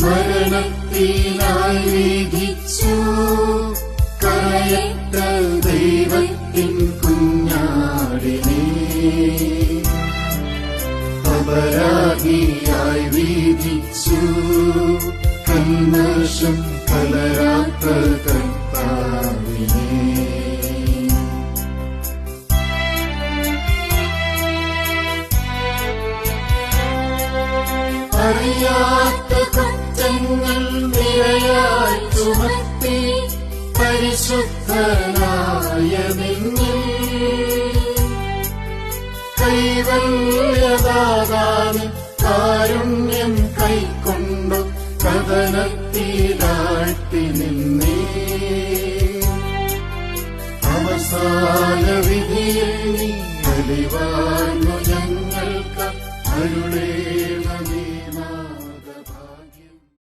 മരണത്തിനായി വിധിച്ചു. കരയറ്റ ദൈവത്തിൻ കുഞ്ഞാടിനെ അപരാധിയായി വിധിച്ചു. കന്മഷം കലരാത്ത കർത്താവിനെ അറിയാത്ത കുറ്റങ്ങൾ നിരയായി ചുമത്തി പരിശുദ്ധനായ നിന്നിൽ കൈവല്യദാതാവിൻ കാരുണ്യം കൈക്കൊണ്ടു കഥനത്തിലാഴ്ത്തി നിന്നേ. അവസാന വിധിയിൽ നീ ബലിവാർന്നു ഞങ്ങൾക്ക് അരുളേണമേ.